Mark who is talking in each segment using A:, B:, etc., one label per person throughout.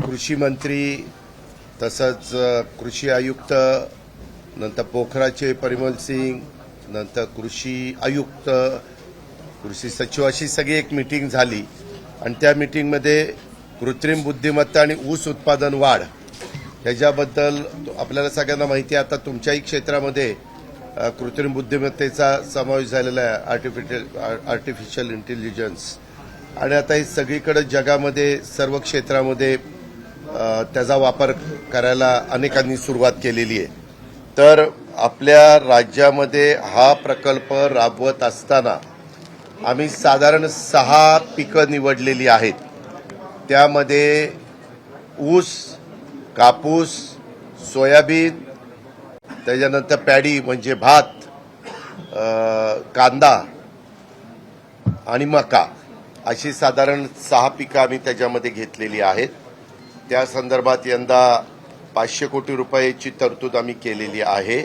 A: कृषी मंत्री तसंच कृषी आयुक्त नंतर पोखराचे परिमल सिंग नंतर कृषी आयुक्त कृषी सचिव अशी सगळी एक मीटिंग झाली आणि त्या मीटिंगमध्ये कृत्रिम बुद्धिमत्ता आणि ऊस उत्पादन वाढ ह्याच्याबद्दल आपल्याला सगळ्यांना माहिती आहे. आता तुमच्याही क्षेत्रामध्ये कृत्रिम बुद्धिमत्तेचा समावेश झालेला आहे, आर्टिफिशियल इंटेलिजन्स, आणि आता हे सगळीकडे जगामध्ये सर्व क्षेत्रामध्ये त्याचा वापर करायला अनेकांनी सुरुवात केलेली आहे. तर आपल्या राज्यामध्ये हा प्रकल्प राबवत असताना आम्ही साधारण 6 पिकं निवडलेली आहेत. त्यामध्ये ऊस, कापूस, सोयाबीन, त्याच्यानंतर पॅडी म्हणजे भात, कांदा आणि मका अशी साधारण 6 पिकं आम्ही त्याच्यामध्ये घेतलेली आहेत. त्या संदर्भात यंदा 500 कोटी रुपयाची तरतूद आम्ही केलेली आहे.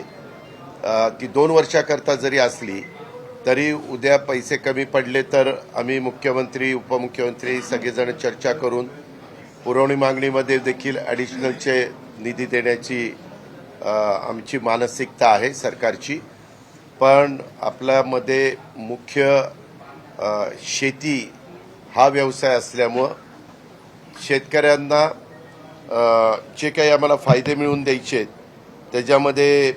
A: ती 2 वर्षाकरता जरी असली तरी उद्या पैसे कमी पडले तर आम्ही मुख्यमंत्री उपमुख्यमंत्री सगळेजण चर्चा करून पुरवणी मागणीमध्ये देखील ॲडिशनलचे निधी देण्याची आमची मानसिकता आहे सरकारची. पण आपल्यामध्ये मुख्य शेती हा व्यवसाय असल्यामुळं शेतकऱ्यांना जे काही आम्हाला फायदे मिळवून द्यायचे त्याच्यामध्ये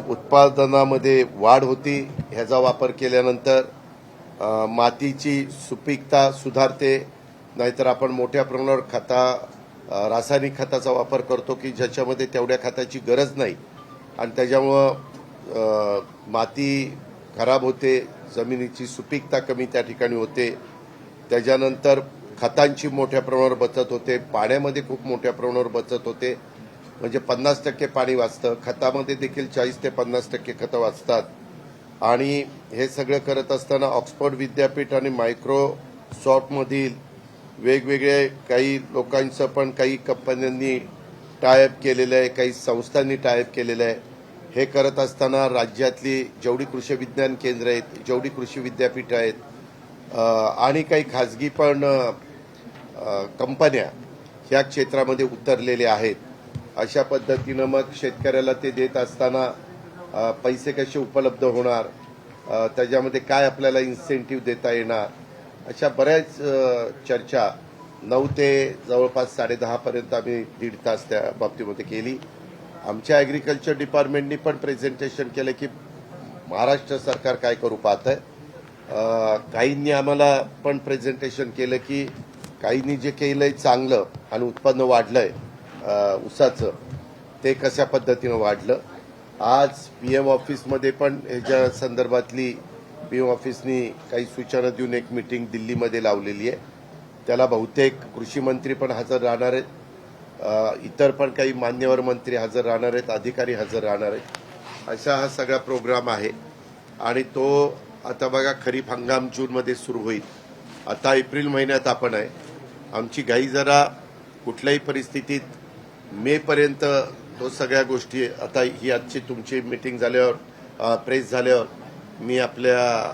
A: उत्पादनामध्ये वाढ होती. ह्याचा वापर केल्यानंतर मातीची सुपीकता सुधारते. नाहीतर आपण मोठ्या प्रमाणावर रासायनिक खताचा वापर करतो की ज्याच्यामध्ये तेवढ्या खताची गरज नाही आणि त्याच्यामुळं माती खराब होते, जमिनीची सुपीकता कमी त्या ठिकाणी होते. त्याच्यानंतर खतांची मोठ्या प्रमाणावर बचत होते, पाण्यामध्ये खूप मोठ्या प्रमाणावर बचत होते. म्हणजे 50% पाणी वाचतं, खतामध्ये देखील 40 ते 50% खतं वाचतात. आणि हे सगळं करत असताना ऑक्सफर्ड विद्यापीठ आणि मायक्रोसॉफ्टमधील वेगवेगळे काही लोकांचं पण काही कंपन्यांनी टायअप केलेलं आहे, काही संस्थांनी टायअप केलेलं आहे. हे करत असताना राज्यातली जेवढी कृषी विज्ञान केंद्र आहेत, जेवढी कृषी विद्यापीठं आहेत आणि काही खाजगी पण कंपन्या ह्या क्षेत्रामध्ये उतरलेल्या आहेत. अशा पद्धतीनं मग शेतकऱ्याला ते देत असताना पैसे कसे उपलब्ध होणार, त्याच्यामध्ये काय आपल्याला इन्सेंटिव्ह देता येणार, अशा बऱ्याच चर्चा 9 ते जवळपास 10:30 पर्यंत आम्ही 1.5 तास त्या बाबतीमध्ये केली. आमच्या ॲग्रिकल्चर डिपार्टमेंटनी पण प्रेझेंटेशन केलं की महाराष्ट्र सरकार काय करू पाहतंय. काहींनी आम्हाला पण प्रेझेंटेशन केलं की काहींनी जे केलंय चांगलं आणि उत्पन्न वाढलंय ऊसाचं ते कशा पद्धतीनं वाढलं. आज PM ऑफिसमध्ये पण ह्याच्या संदर्भातली PM ऑफिसनी काही सूचना देऊन एक मीटिंग दिल्लीमध्ये लावलेली आहे. त्याला बहुतेक कृषी मंत्री पण हजर राहणार आहेत, इतर पण काही मान्यवर मंत्री हजर राहणार आहेत, अधिकारी हजर राहणार आहेत. असा हा सगळा प्रोग्राम आहे. आणि तो आता बघा खरीप हंगाम जूनमध्ये सुरू होईल. आता एप्रिल महिन्यात आपण आहे. आमची घाई जरा कुठल्याही परिस्थितीत मेपर्यंत तो सगळ्या गोष्टी, आता ही आजची तुमची मीटिंग झाल्यावर प्रेस झाल्यावर मी आपल्या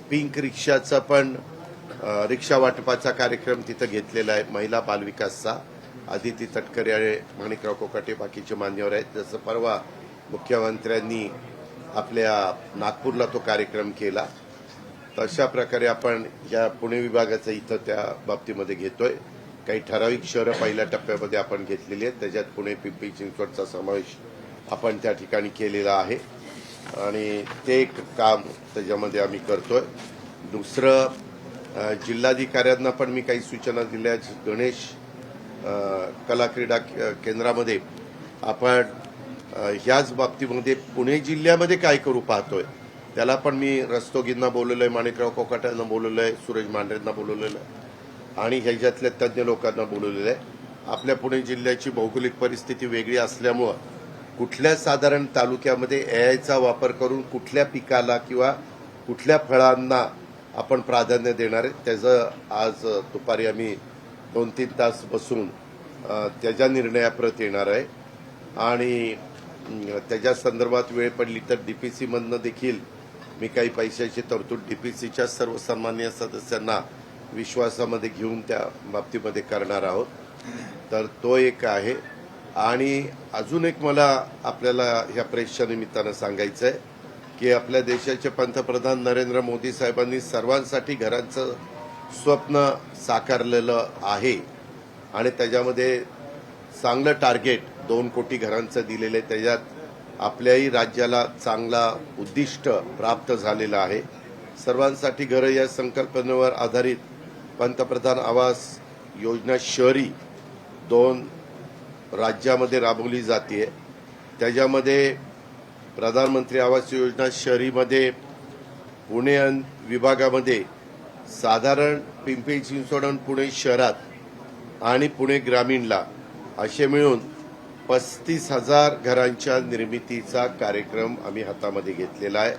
A: पिंक रिक्षाचा पण रिक्षा वाटपाचा कार्यक्रम तिथं घेतलेला आहे, महिला बालविकासचा. आदिती तटकरे आणि माणिकराव कोकाटे बाकीचे मान्यवर आहेत. जसं परवा मुख्यमंत्र्यांनी आपल्या नागपूरला तो कार्यक्रम केला, तशा प्रकारे आपण या पुणे विभागाचा इथं त्या बाबतीमध्ये घेतोय. काही ठराविक शहरं पहिल्या टप्प्यामध्ये आपण घेतलेली आहेत, त्याच्यात पुणे पिंपरी चिंचवडचा समावेश आपण त्या ठिकाणी केलेला आहे आणि ते एक काम त्याच्यामध्ये आम्ही करतोय. दुसरं जिल्हाधिकाऱ्यांना पण मी काही सूचना दिल्या. गणेश कला क्रीडा केंद्रामध्ये आपण ह्याच बाबतीमध्ये पुणे जिल्ह्यामध्ये काय करू पाहतोय त्याला पण मी रस्तोगींना बोलवलं आहे, माणिकराव कोकाट्यांना बोलवलं आहे, सूरज मांढरेंना बोलवलेलं आहे आणि ह्याच्यातल्या तज्ज्ञ लोकांना बोलवलेलं आहे. आपल्या पुणे जिल्ह्याची भौगोलिक परिस्थिती वेगळी असल्यामुळं कुठल्या साधारण तालुक्यामध्ये AIचा वापर करून कुठल्या पिकाला किंवा कुठल्या फळांना आपण प्राधान्य देणार आहे त्याचं आज दुपारी आम्ही 2-3 तास बसून त्याच्या निर्णयाप्रत येणार आहे. आणि त्याच्या संदर्भात वेळ पडली तर DPC मधनं देखील मी काही पैशाची तरतूद DPCच्या सर्व सन्माननीय सदस्यांना विश्वासामध्ये घेऊन त्या बाबतीमध्ये करणार आहोत. तर तो एक आहे. आणि अजून एक मला आपल्याला ह्या प्रेसच्या निमित्तानं सांगायचं आहे की आपल्या देशाचे पंतप्रधान नरेंद्र मोदी साहेबांनी सर्वांसाठी घरांचं स्वप्न साकारलेलं आहे आणि त्याच्यामध्ये चांगलं टार्गेट 2 कोटी घरांचं दिलेलं आहे. त्याच्यात आपल्याही राज्याला चांगला उद्दिष्ट प्राप्त झालेलं आहे. सर्वांसाठी घरं या संकल्पनेवर आधारित पंतप्रधान आवास योजना शहरी 2 राज्यामध्ये राबवली जाते. त्याच्यामध्ये प्रधानमंत्री आवास योजना शहरीमध्ये पुणे विभागामध्ये साधारण पिंपरी चिंचवड आणि पुणे शहरात आणि पुणे ग्रामीणला असे मिळून 35,000 घरांच्या निर्मितीचा कार्यक्रम आम्ही हातामध्ये घेतलेला आहे.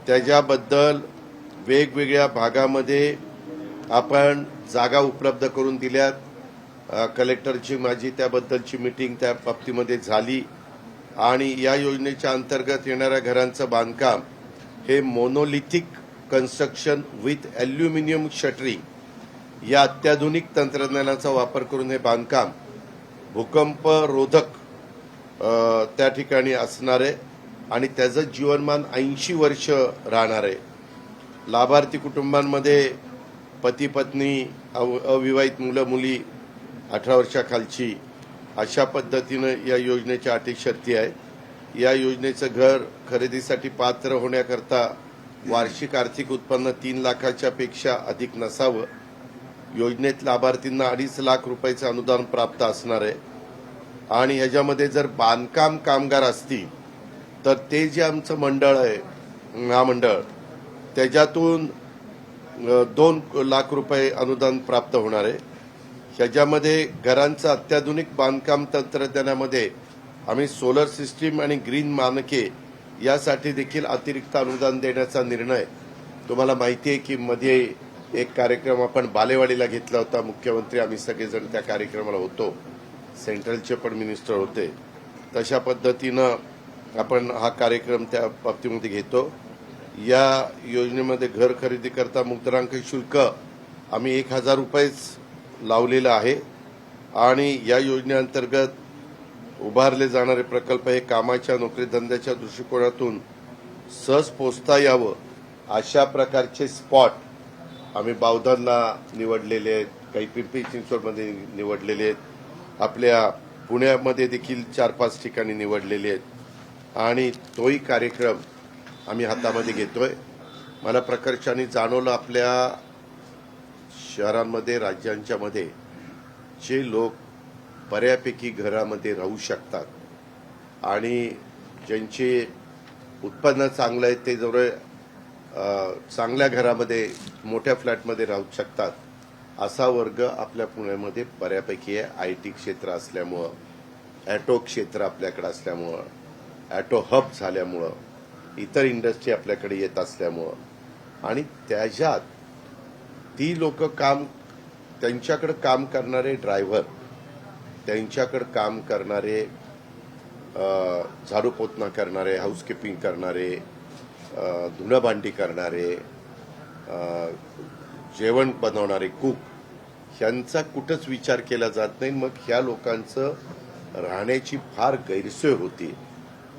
A: त्याच्याबद्दल वेगवेगळ्या भागामध्ये आपण जागा उपलब्ध करून दिल्यात. कलेक्टरची माझी त्याबद्दलची मीटिंग त्या बाबतीमध्ये झाली आणि या योजनेच्या अंतर्गत येणाऱ्या घरांचं बांधकाम हे monolithic construction with aluminium shuttering या अत्याधुनिक तंत्रज्ञानाचा वापर करून हे बांधकाम भूकंप रोधक त्या ठिकाणी असणार आहे आणि त्याचं जीवनमान 80 वर्ष राहणार आहे. लाभार्थी कुटुंबांमध्ये पती पत्नी, अविवाहित मुलं मुली, 18 वर्षाखालची अशा पद्धतीनं या योजनेच्या अटी शर्ती आहे. या योजनेचं घर खरेदीसाठी पात्र होण्याकरता वार्षिक आर्थिक उत्पन्न 3 लाखाच्या पेक्षा अधिक नसावं. योजनेत लाभार्थींना 2.5 लाख रुपयाचं अनुदान प्राप्त असणार आहे आणि ह्याच्यामध्ये जर बांधकाम कामगार असतील तर ते जे आमचं मंडळ आहे, महामंडळ, त्याच्यातून 2 लाख रुपये अनुदान प्राप्त होणार आहे. ह्याच्यामध्ये घरांचं अत्याधुनिक बांधकाम तंत्रज्ञानामध्ये आम्ही सोलर सिस्टीम आणि ग्रीन मानके यासाठी देखील अतिरिक्त अनुदान देण्याचा निर्णय. तुम्हाला माहिती आहे की मध्ये एक कार्यक्रम आपण बालेवाडीला घेतला होता. मुख्यमंत्री आम्ही सगळेजण त्या कार्यक्रमाला होतो, सेंट्रलचे पण मिनिस्टर होते. तशा पद्धतीनं आपण हा कार्यक्रम त्या बाबतीमध्ये घेतो. या योजनेमध्ये घर खरेदी करता मुद्रांक शुल्क आम्ही 1,000 रुपयेच लावलेलं आहे आणि या योजनेअंतर्गत उभारले जाणारे प्रकल्प हे कामाच्या नोकरीधंद्याच्या दृष्टिकोनातून सहज पोचता यावं अशा प्रकारचे स्पॉट आम्ही बावधनला निवडलेले आहेत, काही पिंपरी चिंचवडमध्ये निवडलेले आहेत, आपल्या पुण्यामध्ये देखील 4-5 ठिकाणी निवडलेले आहेत आणि तोही कार्यक्रम आम्ही हातामध्ये घेतोय. मला प्रकर्षाने जाणवलं आपल्या शहरांमध्ये, राज्यांच्या मध्ये जे लोक बऱ्यापैकी घरामध्ये राहू शकतात आणि ज्यांचे उत्पन्न चांगलं आहे ते जवळ चांगल्या घरामध्ये, मोठ्या फ्लॅटमध्ये राहू शकतात, असा वर्ग आपल्या पुण्यामध्ये बऱ्यापैकी आहे. आयटी क्षेत्र असल्यामुळं, ॲटो क्षेत्र आपल्याकडे असल्यामुळं, ॲटो हब झाल्यामुळं, इतर इंडस्ट्री आपल्याकडे येत असल्यामुळं आणि त्याच्यात ती लोक त्यांच्याकडे काम करणारे ड्रायव्हर, त्यांच्याकडे काम करणारे झाडू पोतना करणारे, हाऊसकीपिंग करणारे, धुणं भांडी करणारे, जेवण बनवणारे कुक, ह्यांचा कुठंच विचार केला जात नाही. मग ह्या लोकांचं राहण्याची फार गैरसोय होती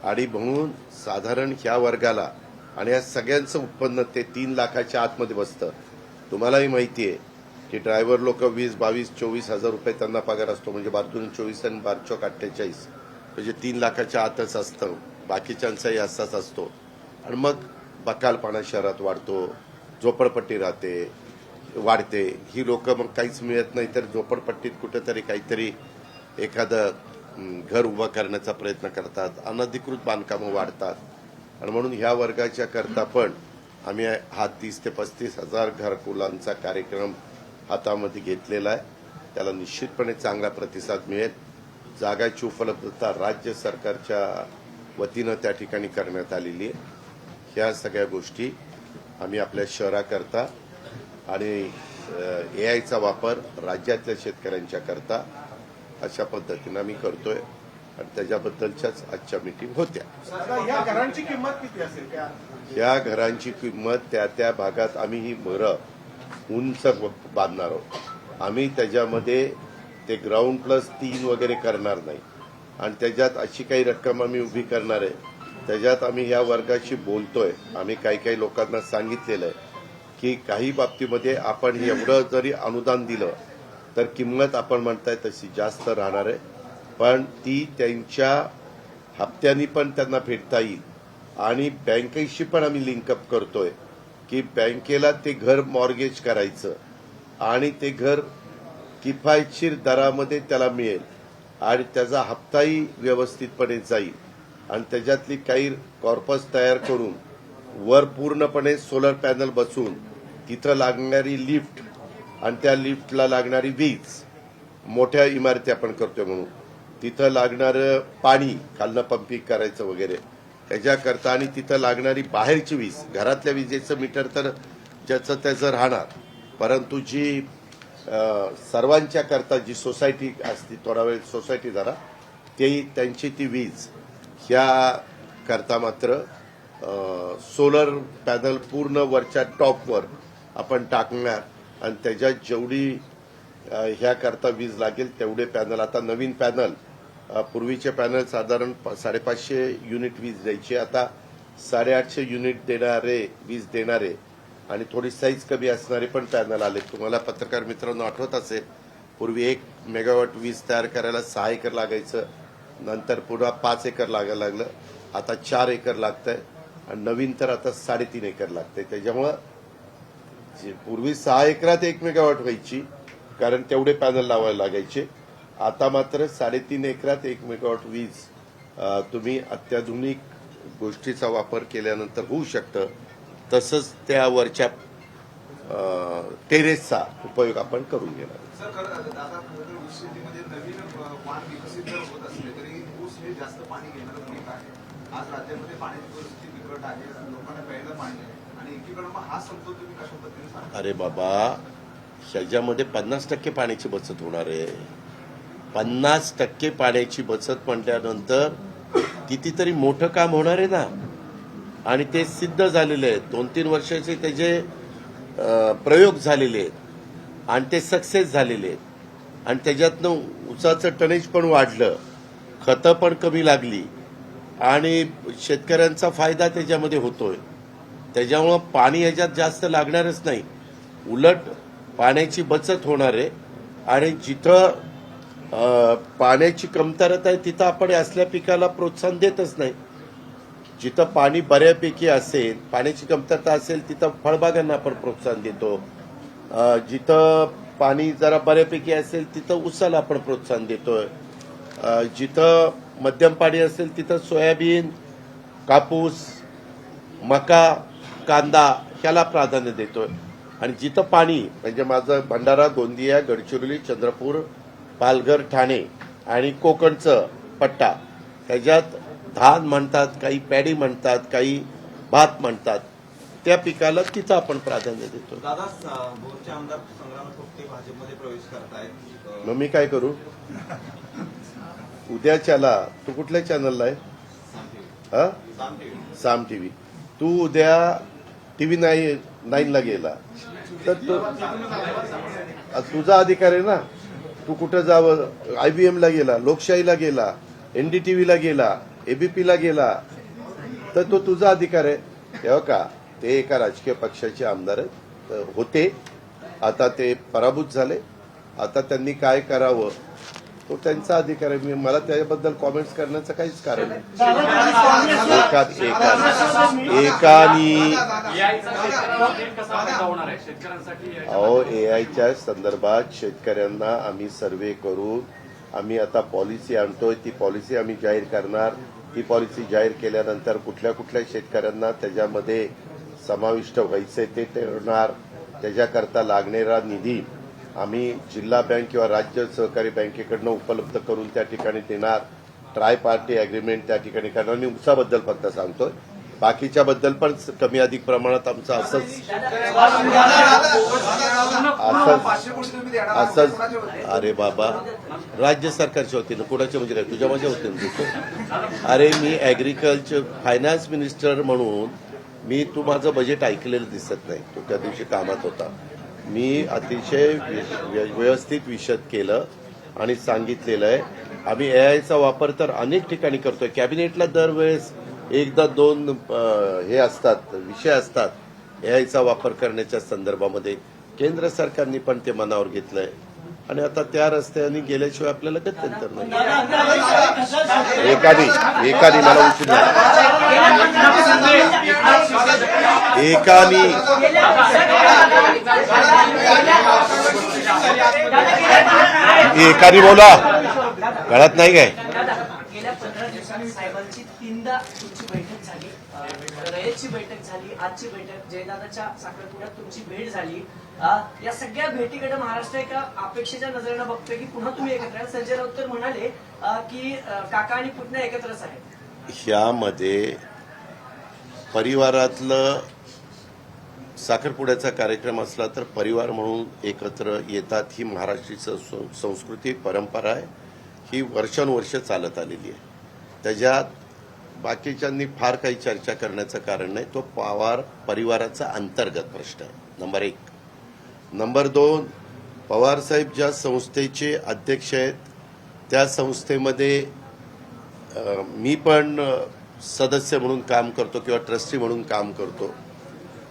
A: आणि म्हणून साधारण ह्या वर्गाला आणि या सगळ्यांचं उत्पन्न ते 3 लाखाच्या आतमध्ये बसतं. तुम्हालाही माहिती आहे की ड्रायव्हर लोक 20, 22, 24 हजार रुपये त्यांना पगार असतो, म्हणजे 24 आणि 48 म्हणजे 3 लाखाच्या आतच असतं. बाकीच्यांचाही असाच असतो आणि मग बकालपणा शहरात वाढतो, झोपडपट्टी वाढते. ही लोक मग काहीच मिळत नाही तर झोपडपट्टीत कुठेतरी काहीतरी एखादं घर उभं करण्याचा प्रयत्न करतात, अनधिकृत बांधकामं वाढतात आणि म्हणून ह्या वर्गाच्या करता पण आम्ही हा 30 ते 35 हजार घरकुलांचा कार्यक्रम हातामध्ये घेतलेला आहे. त्याला निश्चितपणे चांगला प्रतिसाद मिळेल. जागाची उपलब्धता राज्य सरकारच्या वतीनं त्या ठिकाणी करण्यात आलेली आहे. ह्या सगळ्या गोष्टी आम्ही आपल्या शहराकरता आणि एआयचा वापर राज्यातल्या शेतकऱ्यांच्या करता अशा पद्धतीनं आम्ही करतोय आणि त्याच्याबद्दलच्याच आजच्या मीटिंग होत्या.
B: या घरांची किंमत किती असेल?
A: या घरांची किंमत त्या भागात आम्ही ही घरं उंच बांधणार आहोत. आम्ही त्याच्यामध्ये ते ग्राउंड प्लस 3 वगैरे करणार नाही आणि त्याच्यात अशी काही रक्कम आम्ही उभी करणार आहे. त्याच्यात आम्ही या वर्गाशी बोलतोय. आम्ही काही लोकांना सांगितलेलं आहे की काही बाबतीमध्ये आपण एवढं जरी अनुदान दिलं तर किंमत आपण म्हणताय तशी जास्त राहणार आहे, पण ती त्यांच्या हप्त्यानी पण त्यांना फेडता येईल. आणि बँकेशी पण आम्ही लिंकअप करतोय की बँकेला ते घर मॉर्गेज करायचं आणि ते घर किफायतशीर दरामध्ये त्याला मिळेल आणि त्याचा हप्ताही व्यवस्थितपणे जाईल आणि त्याच्यातली काही कॉर्पस तयार करून वर पूर्णपणे सोलर पॅनल बसवून तिथं लागणारी लिफ्ट आणि त्या लिफ्टला लागणारी वीज, मोठ्या इमारती आपण करतोय म्हणून तिथं लागणारं पाणी खालनं पंपिंग करायचं वगैरे त्याच्याकरता आणि तिथं लागणारी बाहेरची वीज, घरातल्या विजेचं मीटर तर ज्याचं त्याचं राहणार, परंतु जी सर्वांच्या करता जी सोसायटी असते, थोडा वेळ सोसायटी जरा त्यांची ती वीज ह्या करता मात्र सोलर पॅनल पूर्ण वरच्या टॉपवर आपण टाकणार आणि त्याच्यात जेवढी ह्या करता वीज लागेल तेवढे पॅनल. आता नवीन पॅनल, पूर्वीचे पॅनल साधारण 550 युनिट वीज द्यायचे, आता 850 युनिट वीज देणारे आणि थोडी साईज कमी असणारे पण पॅनल आले. तुम्हाला पत्रकार मित्रांनो आठवत असेल, पूर्वी 1 मेगावॉट वीज तयार करायला 6 एकर लागायचं, नंतर पुन्हा 5 एकर लागायला लागलं, आता 4 एकर लागतंय आणि नवीन तर आता 3.5 एकर लागतंय. त्याच्यामुळं पूर्वी 6 एकरात 1 मेगावॉट व्हायची कारण तेवढे पॅनल लावायला लागायचे, आता मात्र 3.5 एकरात 1 मेगावॉट वीज तुम्ही अत्याधुनिक गोष्टीचा वापर केल्यानंतर होऊ शकतं. तसंच त्या वरच्या टेरेसचा उपयोग आपण करून घेणार.
C: सर, दादा ऊस शेतीमध्ये नवीन वाण विकसित जर होत असले तरी ऊस हे जास्त पाणी घेणारं पीक आहे. आज राज्यामध्ये पाण्याची परिस्थिती बिकट आहे, लोकांना प्यायला पाणी आहे आणि एकीकडे मग हा समतोल तुम्ही कशा पद्धतीने सांगता?
A: अरे बाबा, ह्याच्यामध्ये 50% पाण्याची बचत होणार आहे. 50% पाण्याची बचत म्हटल्यानंतर कितीतरी मोठं काम होणार आहे ना, आणि ते सिद्ध झालेले आहेत. 2-3 वर्षाचे त्याचे प्रयोग झालेले आहेत आणि ते सक्सेस झालेले आहेत आणि त्याच्यातनं ऊसाचं टनेज पण वाढलं, खतं पण कमी लागली आणि शेतकऱ्यांचा फायदा त्याच्यामध्ये होतोय. त्याच्यामुळं पाणी ह्याच्यात जास्त लागणारच नाही, उलट पाण्याची बचत होणार आहे. आणि जिथं पाण्याची कमतरता आहे तिथं आपण असल्या पिकाला प्रोत्साहन देतच नाही. जिथं पाणी बऱ्यापैकी असेल, पाण्याची कमतरता असेल तिथं फळबागांना आपण प्रोत्साहन देतो. जिथं पाणी जरा बऱ्यापैकी असेल तिथं ऊसाला आपण प्रोत्साहन देतोय. जिथं मध्यम पाणी असेल तिथं सोयाबीन, कापूस, मका, कांदा ह्याला प्राधान्य देतोय. आणि जिथं पाणी म्हणजे माझं भंडारा, गोंदिया, गडचिरोली, चंद्रपूर, पालघर, ठाणे आणि कोकणचं पट्टा, त्याच्यात धान म्हणतात, काही पॅडी म्हणतात, काही भात म्हणतात, त्या पिकाला तिथं आपण प्राधान्य देतो.
C: दादा, भोरचे आमदार संग्राम थोपटे भाजपमध्ये प्रवेश करतायत,
A: मग मी काय करू? उद्याच्याला तू कुठल्या चॅनलला आहे? हा, साम टीव्ही. तू उद्या TV 9ला गेला तर तुझा अधिकार आहे ना, तू कुठं जावं? IBM ला गेला, लोकशाहीला गेला, NDTVला गेला, ABP ला गेला, तर तो तुझा अधिकार आहे. तेव्हा का ते एका राजकीय पक्षाचे आमदार होते, आता ते पराभूत झाले. आता त्यांनी काय करावं तो त्यांचा अधिकार आहे. मला त्याबद्दल कॉमेंट्स करण्याचं काहीच कारण नाही. अहो, AIच्या संदर्भात शेतकऱ्यांना आम्ही सर्व्हे करून आम्ही आता पॉलिसी आणतोय. ती पॉलिसी आम्ही जाहीर करणार. ती पॉलिसी जाहीर केल्यानंतर कुठल्या कुठल्या शेतकऱ्यांना त्याच्यामध्ये समाविष्ट व्हायचे ते ठरवणार. त्याच्याकरता लागणारा निधी आम्ही जिल्हा बँक किंवा राज्य सहकारी बँकेकडनं उपलब्ध करून त्या ठिकाणी देणार. ट्राय पार्टी अग्रीमेंट त्या ठिकाणी करणार. मी ऊसाबद्दल फक्त सांगतोय, बाकीच्याबद्दल पण कमी अधिक प्रमाणात आमचं असंच. अरे बाबा, राज्य सरकारच्या वतीनं कुणाच्या म्हणजे काय तुझ्या माझ्या वतीनं? अरे मी ऍग्रिकल्चर फायनान्स मिनिस्टर म्हणून तू माझं बजेट ऐकलेलं दिसत नाही. तो त्या दिवशी कामात होता. मी अतिशय व्यवस्थित विशद केलं आणि सांगितलेलं आहे. आम्ही एआयचा वापर तर अनेक ठिकाणी करतोय. कॅबिनेटला दरवेळेस एकदा दोन हे असतात, विषय असतात एआयचा वापर करण्याच्या संदर्भामध्ये. केंद्र सरकारने पण ते मनावर घेतलंय आणि आता त्या रस्त्याने गेल्याशिवाय आपल्याला गत्यंतर नाही. एकानी मला उशीर झाला. एकानी बोला, कळत नाही काय?
D: गेल्या 15 दिवसांनी साहेबांची 3दा तुमची बैठक झाली, रयतची बैठक झाली, आजची बैठक, जयदादाच्या साखरपुड्यात तुमची भेट झाली. या सगळ्या भेटीकडे महाराष्ट्र एका अपेक्षेच्या नजरेनं बघतोय की पुन्हा तुम्ही एकत्र आहे. संजय राऊत तर म्हणाले की काका आणि पुतण्या एकत्रच आहेत.
A: ह्यामध्ये परिवारातलं साखरपुड्याचा कार्यक्रम असला तर परिवार म्हणून एकत्र येतात. ही महाराष्ट्रीची संस्कृती परंपरा आहे. ही वर्षानुवर्ष चालत आलेली आहे. त्याच्यात बाकीच्यांनी फार काही चर्चा करण्याचं कारण नाही. तो पवार परिवाराचा अंतर्गत प्रश्न आहे, नंबर 1. नंबर 2, पवारसाहेब ज्या संस्थेचे अध्यक्ष आहेत त्या संस्थेमध्ये मी पण सदस्य म्हणून काम करतो किंवा ट्रस्टी म्हणून काम करतो.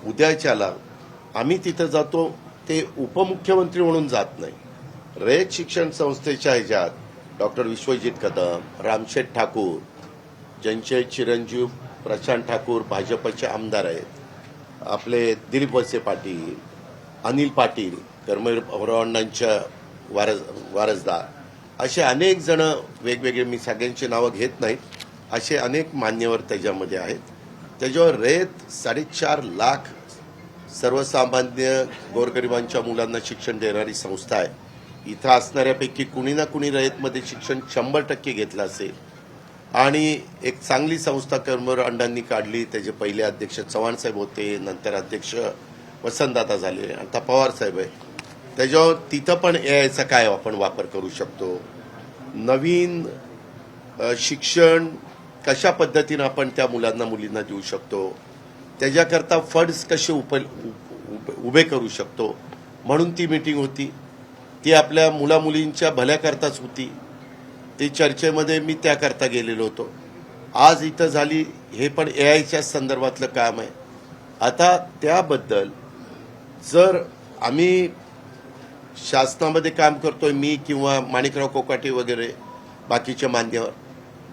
A: उद्याच्याला आम्ही तिथं जातो ते उपमुख्यमंत्री म्हणून जात नाही. रयत शिक्षण संस्थेच्या ह्याच्यात डॉक्टर विश्वजित कदम, रामशेठ ठाकूर, ज्यांचे चिरंजीव प्रशांत ठाकूर भाजपचे आमदार आहेत, आपले दिलीप वळसे पाटील, अनिल पाटील कर्मवीरांच्या वारसदार, असे अनेक जण वेगवेगळे, मी सगळ्यांची नावं घेत नाहीत, असे अनेक मान्यवर त्याच्यामध्ये आहेत. त्याच्यावर रयत 4.5 लाख सर्वसामान्य गोरगरिबांच्या मुलांना शिक्षण देणारी संस्था आहे. इथं असणाऱ्यापैकी कुणी ना कुणी रयतमध्ये शिक्षण 100% घेतलं असेल. आणि एक चांगली संस्था कर्मवीर अण्णांनी काढली. त्याचे पहिले अध्यक्ष चव्हाणसाहेब होते, नंतर अध्यक्ष वसंतदादा झाले, आता पवारसाहेब आहे. त्याच्यावर तिथं पण एआयचा काय आपण वापर करू शकतो, नवीन शिक्षण कशा पद्धतीनं आपण त्या मुलांना मुलींना देऊ शकतो, त्याच्याकरता फंड्स कसे उभे करू शकतो, म्हणून ती मीटिंग होती. ती आपल्या मुलामुलींच्या भल्याकरताच होती. ती चर्चेमध्ये मी त्याकरता गेलेलो होतो. आज इथं झाली, हे पण एआयच्या संदर्भातलं काम आहे. आता त्याबद्दल जर आम्ही शासनामध्ये काम करतोय, मी किंवा माणिकराव कोकाटे वगैरे बाकीचे मान्यवर,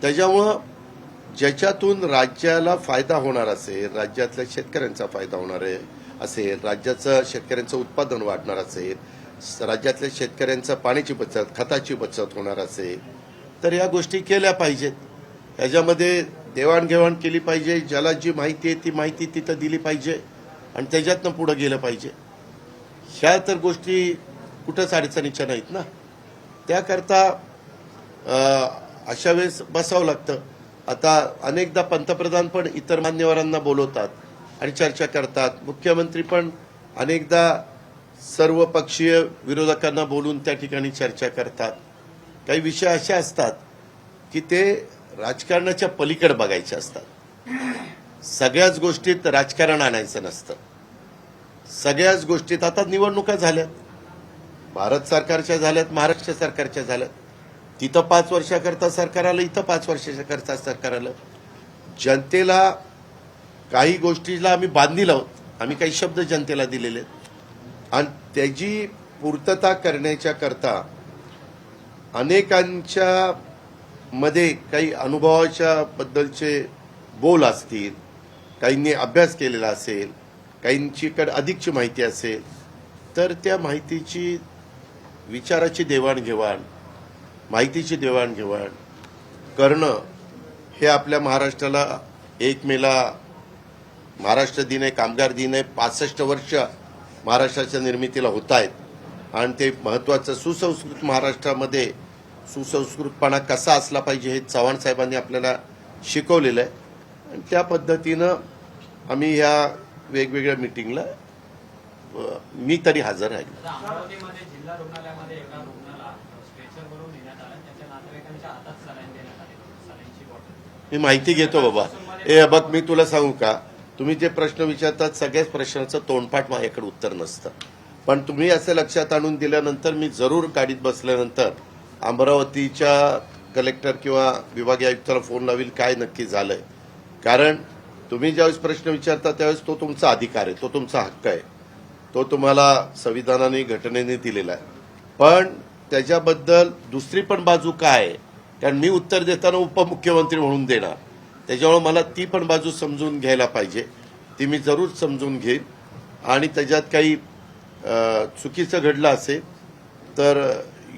A: त्याच्यामुळं ज्याच्यातून राज्याला फायदा होणार असेल, राज्यातल्या शेतकऱ्यांचा फायदा होणार असेल, राज्याचं शेतकऱ्यांचं उत्पादन वाढणार असेल, राज्यातल्या शेतकऱ्यांचं पाण्याची बचत, खताची बचत होणार असेल, तर या गोष्टी केल्या पाहिजेत. ह्याच्यामध्ये देवाणघेवाण केली पाहिजे. ज्याला जी माहिती आहे ती माहिती तिथं दिली पाहिजे आणि त्याच्यातनं पुढे गेलं पाहिजे. ह्या तर गोष्टी कुठंच अडचणीच्या नाहीत ना. त्याकरता अशा वेळेस बसावं लागतं. आता अनेकदा पंतप्रधान पण इतर मान्यवरांना बोलवतात आणि चर्चा करतात. मुख्यमंत्री पण अनेकदा सर्व पक्षीय विरोधकांना बोलून त्या ठिकाणी चर्चा करतात. काही विषय असे असतात की ते राजकारणाच्या पलीकडे बघायचे असतात. सगळ्याच गोष्टीत राजकारण आणायचं नसतं. सगळ्याच गोष्टीत आता निवडणुका झाल्यात, भारत सरकारच्या झाल्यात, महाराष्ट्र सरकारच्या झाल्यात. तिथं 5 वर्षाकरता सरकार आलं, इथं 5 वर्षाकरता सरकार आलं. जनतेला काही गोष्टीला आम्ही बांधील आहोत. आम्ही काही शब्द जनतेला दिलेले आहेत आणि त्याची पूर्तता करण्याच्या करता अनेकांच्या मध्ये काही अनुभवाच्या बद्दलचे बोल असतील, काहींनी अभ्यास केलेला असेल, काहींचीकडे अधिकची माहिती असेल, तर त्या माहितीची विचाराची देवाणघेवाण, माहितीची देवाणघेवाण करणं हे आपल्या महाराष्ट्राला 1 मेला महाराष्ट्र दिन आहे, कामगार दिन आहे. 65 वर्ष महाराष्ट्राच्या निर्मितीला होत आहेत आणि ते महत्वाचं सुसंस्कृत महाराष्ट्रामध्ये सुसंस्कृतपणा कसा असला पाहिजे हे चव्हाण साहेबांनी आपल्याला शिकवलेलं आहे. आणि त्या पद्धतीनं आम्ही ह्या वेगवेगळ्या मिटिंगला मी तरी हजर आहे.
E: अमरावतीमध्ये जिल्हा रुग्णालयामध्ये एका रुग्णाला स्ट्रेचरवरून नेण्यात आलं, त्याच्या नातेवाईकांच्या हातात सलाईन देण्यात आली, सलाईनची बॉटल.
A: मी माहिती घेतो बाबा. बघ, मी तुला सांगू का, तुम्ही जे प्रश्न विचारतात सगळ्याच प्रश्नाचं तोंडपाठ माझ्याकडे उत्तर नसतं. पण तुम्ही असं लक्षात आणून दिल्यानंतर मी जरूर गाडीत बसल्यानंतर अमरावतीच्या कलेक्टर किंवा विभागीय आयुक्ताला फोन लावेल काय नक्की झालंय. कारण तुम्ही ज्यावेळेस प्रश्न विचारता त्यावेळेस तो तुमचा अधिकार आहे, तो तुमचा हक्क आहे, तो तुम्हाला संविधानाने घटनेने दिलेला आहे. पण त्याच्याबद्दल दुसरी पण बाजू काय आहे, कारण मी उत्तर देताना उपमुख्यमंत्री म्हणून देणार, त्याच्यामुळे मला ती पण बाजू समजून घ्यायला पाहिजे. ती मी जरूर समजून घेईन आणि त्याच्यात काही चुकीचं घडलं असेल तर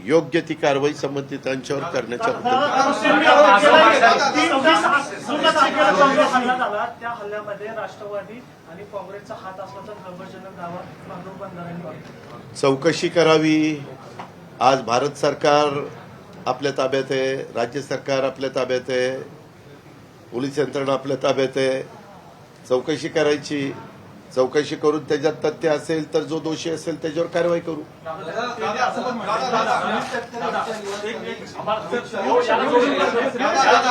A: योग्य ती कारवाई संबंधितांच्यावर करण्याच्या
F: त्या हल्ल्यामध्ये राष्ट्रवादी आणि काँग्रेसचा हात असल्याचा खळबळजनक दावा माधव बंधारेंनी केला.
A: चौकशी करावी. आज भारत सरकार आपल्या ताब्यात आहे, राज्य सरकार आपल्या ताब्यात आहे, पोलीस यंत्रणा आपल्या ताब्यात आहे. चौकशी करायची, चौकशी करून त्याच्यात तथ्य असेल तर जो दोषी असेल त्याच्यावर कारवाई करू.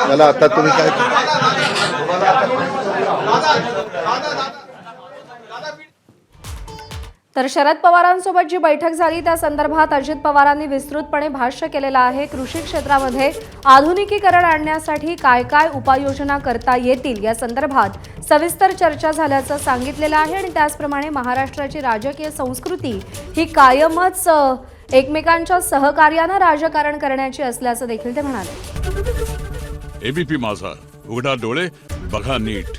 A: चला आता तुम्ही काय
G: तर शरद पवारांसोबत जी बैठक झाली त्या संदर्भात अजित पवारांनी विस्तृतपणे भाष्य केलेलं आहे. कृषी क्षेत्रामध्ये आधुनिकीकरण आणण्यासाठी काय काय उपाययोजना करता येतील या संदर्भात सविस्तर चर्चा झाल्याचं सांगितलेलं आहे आणि त्याचप्रमाणे महाराष्ट्राची राजकीय संस्कृती ही कायमच एकमेकांच्या सहकार्यानं राजकारण करण्याची असल्याचं देखील ते म्हणाले.
H: एबीपी माझा, उघडा डोळे बघा नीट.